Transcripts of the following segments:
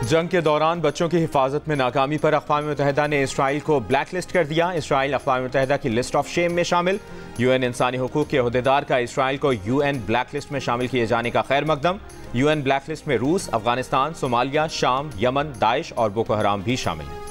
जंग के दौरान बच्चों की हिफाजत में नाकामी पर अक़वाम मुत्तहिदा ने इसराइल को ब्लैक लिस्ट कर दिया। इसराइल अक़वाम मुत्तहिदा की लिस्ट ऑफ शेम में शामिल। यूएन इंसानी हुकूक के अहदेदार का इसराइल को यूएन ब्लैक लिस्ट में शामिल किए जाने का खैर मकदम। यूएन ब्लैक लिस्ट में रूस, अफगानिस्तान, सोमालिया, शाम, यमन, दाइश और बोको हराम भी शामिल हैं।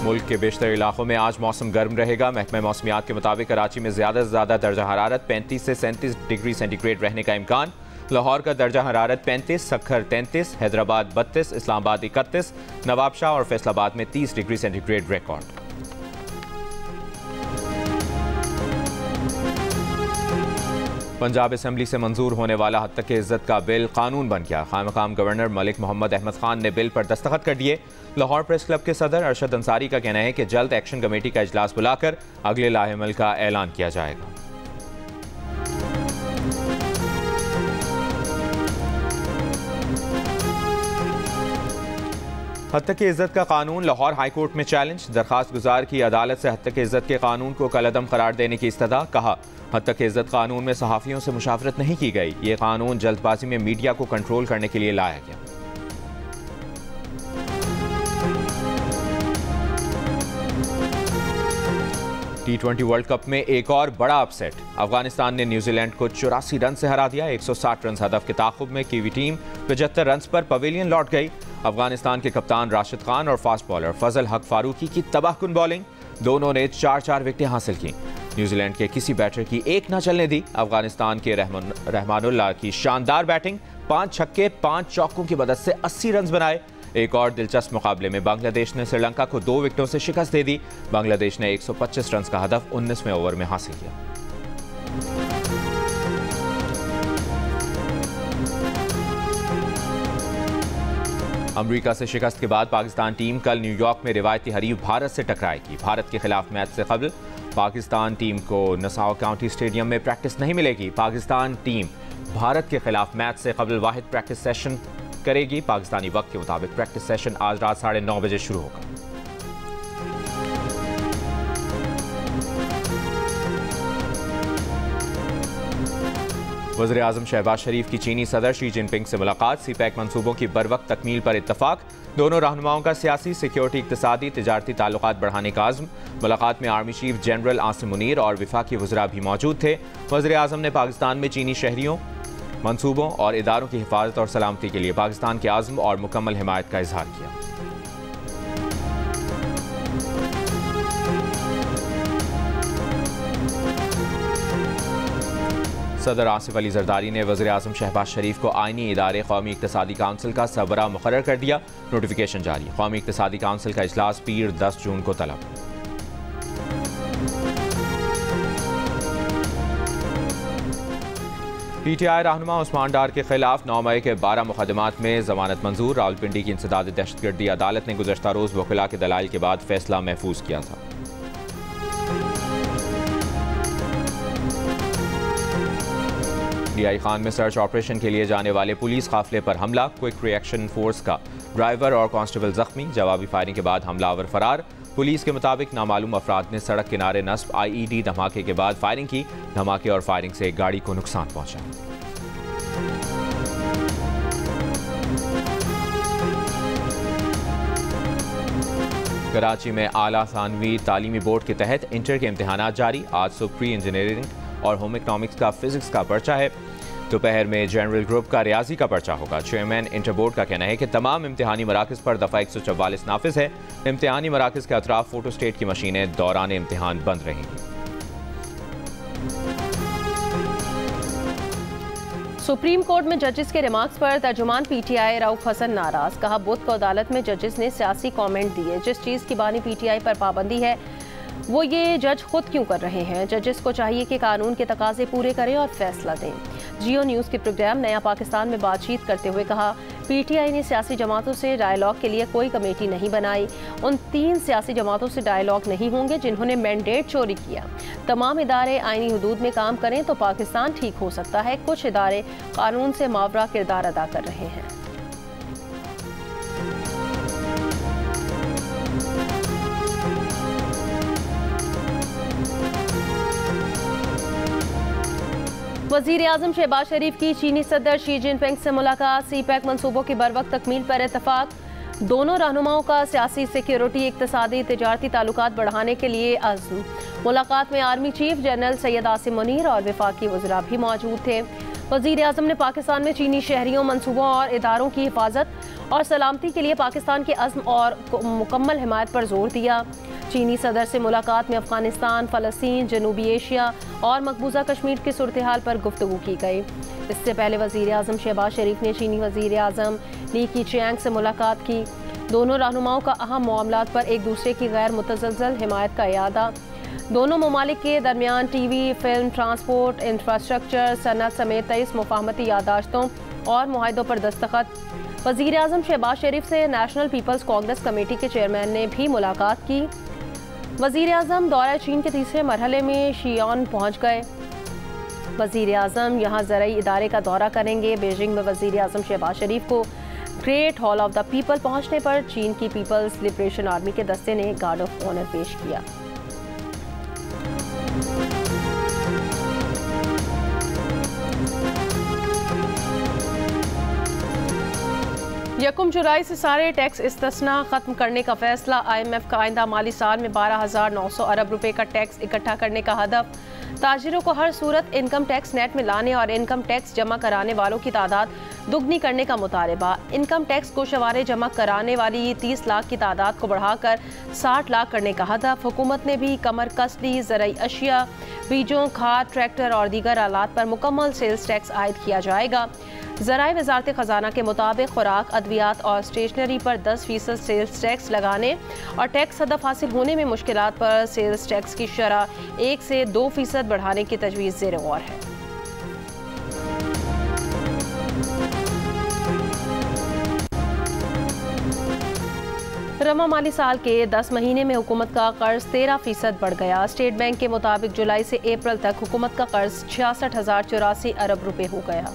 मुल्क के बेशतर इलाकों में आज मौसम गर्म रहेगा। महकमा मौसमियात के मुताबिक कराची में ज़्यादा से ज़्यादा दर्जा हरारत 35 से 37 डिग्री सेंटीग्रेड रहने का इम्कान। लाहौर का दर्जा हरारत 35, सक्खर 33, हैदराबाद 32, इस्लामाबाद 31, नवाबशाह और फैसलाबाद में 30 degree centigrade record. Punjab assembly से मंजूर होने वाला हद तक इज्जत का बिल कानून बन गया। खामकाम गवर्नर मलिक मोहम्मद अहमद खान ने बिल पर दस्तखत कर दिए। लाहौर प्रेस क्लब के सदर अरशद अंसारी का कहना है कि जल्द एक्शन कमेटी का इजलास बुलाकर अगले लाहेमल का ऐलान किया जाएगा। हद तक इज्जत का कानून लाहौर हाईकोर्ट में चैलेंज। दरखास्त गुजार की अदालत से हद तक इज्जत के कानून को कलअदम करार देने की इस्तदा। कहा, हद तक इज्जत कानून में सहाफ़ियों से मुशावरत नहीं की गई। ये कानून जल्दबाजी में मीडिया को कंट्रोल करने के लिए लाया गया। T20 वर्ल्ड कप में एक और बड़ा अपसेट। अफगानिस्तान ने न्यूजीलैंड को 84 रन से हरा दिया। 160 रन हदफ के ताक़ुब में कीवी टीम 75 रन पर पवेलियन लौट गई। अफगानिस्तान के कप्तान राशिद खान और फास्ट बॉलर फजल हक फारूकी की तबाहकुन बॉलिंग। दोनों ने 4-4 विकेटें हासिल की। न्यूजीलैंड के किसी बैटर की एक न चलने दी। अफगानिस्तान के रहमानुल्लाह की शानदार बैटिंग। 5 छक्के 5 चौकों की मदद से 80 रन बनाए। एक और दिलचस्प मुकाबले में बांग्लादेश ने श्रीलंका को 2 विकेटों से शिकस्त दे दी। बांग्लादेश ने 125 रन का हदफ 19वें ओवर में हासिल किया। अमेरिका से शिकस्त के बाद पाकिस्तान टीम कल न्यूयॉर्क में रिवायती हरीफ भारत से टकराएगी। भारत के खिलाफ मैच से कबल पाकिस्तान टीम को नसाओ काउंटी स्टेडियम में प्रैक्टिस नहीं मिलेगी। पाकिस्तान टीम भारत के खिलाफ मैच से कबल वाहिद प्रैक्टिस सेशन करेगी। पाकिस्तानी वक्त के मुताबिक प्रैक्टिस सेशन आज रात 9:30 बजे शुरू होगा। वज़ीर आज़म शहबाज शरीफ की चीनी सदर शी जिनपिंग से मुलाकात। सीपैक मंसूबों की बरवक्त तकमील पर इत्तफाक। दोनों रहनुमाओं का सियासी, सिक्योरिटी, इक़्तिसादी, तिजारती ताल्लुकात बढ़ाने का आज़म। मुलाकात में army chief general Asim Munir और वफाकी वज़रा भी मौजूद थे। वज़ीर आज़म ने पाकिस्तान में चीनी शहरियों, मंसूबों और इदारों की हिफाजत और सलामती के लिए पाकिस्तान के आज़म और मुकम्मल हिमायत का इजहार किया। सदर आसिफ अली जरदारी ने वज़ीर आज़म शहबाज शरीफ को आईनी इदारे कौमी इक़्तिसादी काउंसिल का सरबराह मुकर्रर कर दिया। नोटिफिकेशन जारी। कौमी इक़्तिसादी काउंसिल का इजलास पीर 10 जून को तलब। PTI रहनुमा उस्मान डार के खिलाफ 9 मई के 12 मुकदमात में जमानत मंजूर। रावलपिंडी की इंसदाद दहशतगर्दी अदालत ने गुज़श्ता रोज़ वकीला के दलाइल के बाद फैसला महफूज किया था। DI खान में सर्च ऑपरेशन के लिए जाने वाले पुलिस काफिले पर हमला। क्विक रिएक्शन फोर्स का ड्राइवर और कांस्टेबल जख्मी। जवाबी फायरिंग के बाद हमलावर फरार। पुलिस के मुताबिक नामालूम अफराद ने सड़क किनारे नस्ब IED धमाके के बाद फायरिंग की। धमाके और फायरिंग से एक गाड़ी को नुकसान पहुंचा। कराची में आला सानवी तालीमी बोर्ड के तहत इंटर के इम्तिहानात जारी। आज सुबह प्री इंजीनियरिंग और होम इकनॉमिक्स का फिजिक्स का पर्चा है। दोपहर में जनरल ग्रुप का रियाजी का पर्चा होगा। चेयरमैन इंटर बोर्ड का कहना है कि तमाम इम्तिहानी मराकज़ पर दफ़ा 144 नाफिज है। इम्तिहानी मराकज़ के अतराफ फोटो स्टेट की मशीनें दौरान इम्तिहान बंद रहेंगी। सुप्रीम कोर्ट में जजेस के रिमार्क्स पर तर्जुमान PTI रऊफ हसन नाराज। कहा, बुध को अदालत में जजेस ने सियासी कमेंट दिए। जिस चीज़ की बानी PTI पर पाबंदी है वो ये जज खुद क्यों कर रहे हैं। जजेस को चाहिए कि कानून के तकाजे पूरे करें और फैसला दें। जियो न्यूज़ के प्रोग्राम नया पाकिस्तान में बातचीत करते हुए कहा, PTI ने सियासी जमातों से डायलॉग के लिए कोई कमेटी नहीं बनाई। उन 3 सियासी जमातों से डायलॉग नहीं होंगे जिन्होंने मैंडेट चोरी किया। तमाम इदारे आईनी हदूद में काम करें तो पाकिस्तान ठीक हो सकता है। कुछ इदारे कानून से मावरा किरदार अदा कर रहे हैं। वज़ीर आज़म शहबाज शरीफ की चीनी सदर शी जिनपिंग से मुलाकात। सी-पैक मनसूबों की बरवक्त तकमील पर इत्तफाक। दोनों रहनुमाओं का सियासी, सिक्योरिटी, इक्तसादी, तिजारती ताल्लुकात बढ़ाने के लिए अज़्म। मुलाकात में army chief general Syed Asim Munir और वफाकी वज़रा भी मौजूद थे। वज़ीर आज़म ने पाकिस्तान में चीनी शहरियों, मनसूबों और इदारों की हिफाजत और सलामती के लिए पाकिस्तान के अज़्म और मुकम्मल हिमायत पर जोर दिया। चीनी सदर से मुलाकात में अफगानिस्तान, फ़लस्तीन, जनूबी एशिया और मकबूजा कश्मीर की सूरत हाल पर गुफ्तगू की गई। इससे पहले वज़ीर आज़म शहबाज शरीफ ने चीनी वज़ीर आज़म ली कीचियांग से मुलाकात की। दोनों रहनुमाओं का अहम मामलात पर एक दूसरे की गैर मुतज़लज़ल हिमायत का इयादा। दोनों ममालिक के दरमियान टीवी, फिल्म, ट्रांसपोर्ट, इंफ्रास्ट्रक्चर, सनत समेत 23 मुफाहमती यादाश्तों और मुआहिदों पर दस्तखत। वज़ीर आज़म शहबाज शरीफ से नेशनल पीपल्स कांग्रेस कमेटी के चेयरमैन ने भी मुलाकात की। वज़ीर आज़म दौरा चीन के तीसरे मरहले में शियान पहुँच गए। वज़ीर आज़म यहाँ ज़राई इदारे का दौरा करेंगे। बीजिंग में वज़ीर आज़म शहबाज शरीफ को great hall of the people पहुँचने पर चीन की पीपल्स लिबरेशन आर्मी के दस्ते ने गार्ड ऑफ ऑनर पेश किया। यकम जुलाई से सारे टैक्स इस्तिस्ना खत्म करने का फैसला। IMF का आइंदा माली साल में 12,900 अरब रुपए का टैक्स इकट्ठा करने का हदफ। ताजिरों को हर सूरत इनकम टैक्स नेट में लाने और इनकम टैक्स जमा कराने वालों की तादाद दुगनी करने का मुतालबा। इनकम टैक्स गोशवारे जमा कराने वाली 30 लाख की तादाद को बढ़ाकर 60 लाख करने का हदफ। हुकूमत ने भी कमर कसदी, ज़राई अशिया, बीजों, खाद, ट्रैक्टर और दीगर आलात पर मुकम्मल सेल्स टैक्स आयद किया जाएगा। ज़राए वज़ारत ख़जाना के मुताबिक खुराक, अद्वियात और स्टेशनरी पर 10% सेल्स टैक्स लगाने और टैक्स हदफ हासिल होने में मुश्किलात पर सेल्स टैक्स की शरह 1 से 2% बढ़ाने की तजवीज़ ज़ेर गौर है। रवा माली साल के 10 महीने में हुकूमत का कर्ज 13% बढ़ गया। स्टेट बैंक के मुताबिक जुलाई से अप्रैल तक हुकूमत का कर्ज 66,084 अरब रुपए हो गया।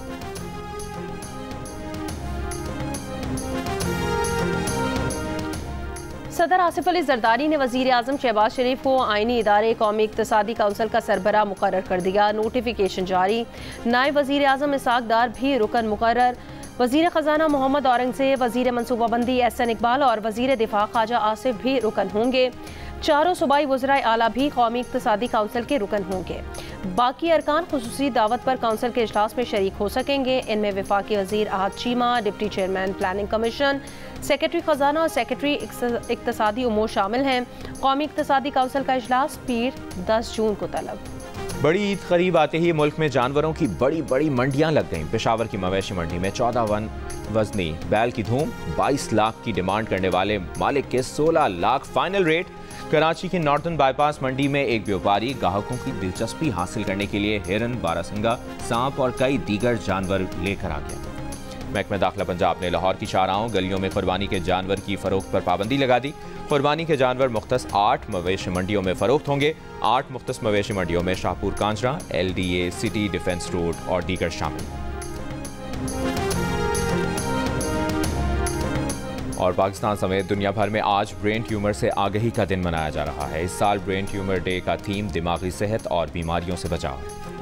सदर आसिफ अली जरदारी ने वज़ीर आज़म शहबाज शरीफ को आइनी इदारे कौमी इक़्तिसादी काउंसिल का सरबराह मुकर्रर कर दिया। नोटिफिकेशन जारी। नायब वज़ीर आज़म इसाक डार भी रुकन मुकर्रर। वज़ीर ख़जाना मोहम्मद औरंगज़ेब, वज़ीर मनसूबाबंदी एहसन इकबाल और वज़ीर दिफा ख्वाजा आसिफ भी रुकन होंगे। चारों सूबाई वज़राए आला भी कौमी इक़्तिसादी काउंसिल के रुकन होंगे। बाकी अरकान खुसूसी दावत पर काउंसिल के इजलास में शरीक हो सकेंगे। इनमें वफाकी वज़ीर Ahad Cheema, deputy chairman planning commission, secretary ख़जाना और सेक्रेटरी इक़्तिसादी उमूर शामिल हैं। कौमी इक़्तिसादी काउंसिल का इजलास पीर 10 जून को तलब। बड़ी ईद करीब आते ही मुल्क में जानवरों की बड़ी बड़ी मंडियां लग गईं। पेशावर की मवेशी मंडी में 14 वजनी बैल की धूम। 22 लाख की डिमांड करने वाले मालिक के 16 लाख फाइनल रेट। कराची की नॉर्दर्न बाईपास मंडी में एक व्यापारी ग्राहकों की दिलचस्पी हासिल करने के लिए हिरन, बारहसिंगा, सांप और कई दीगर जानवर लेकर आ गया। महकमा दाखिला पंजाब ने लाहौर की शाहराहों गलियों में कुर्बानी के जानवर की फरोख्त पर पाबंदी लगा दी। कुर्बानी के जानवर मुख्तस 8 मवेशी मंडियों में फरोख्त होंगे। 8 मुख्तस मवेशी मंडियों में Shahpur Kanjra, LDA, city defence road और दीगर शामिल। और पाकिस्तान समेत दुनिया भर में आज ब्रेन ट्यूमर से आगाही का दिन मनाया जा रहा है। इस साल ब्रेन ट्यूमर डे का थीम दिमागी सेहत और बीमारियों से बचाव है।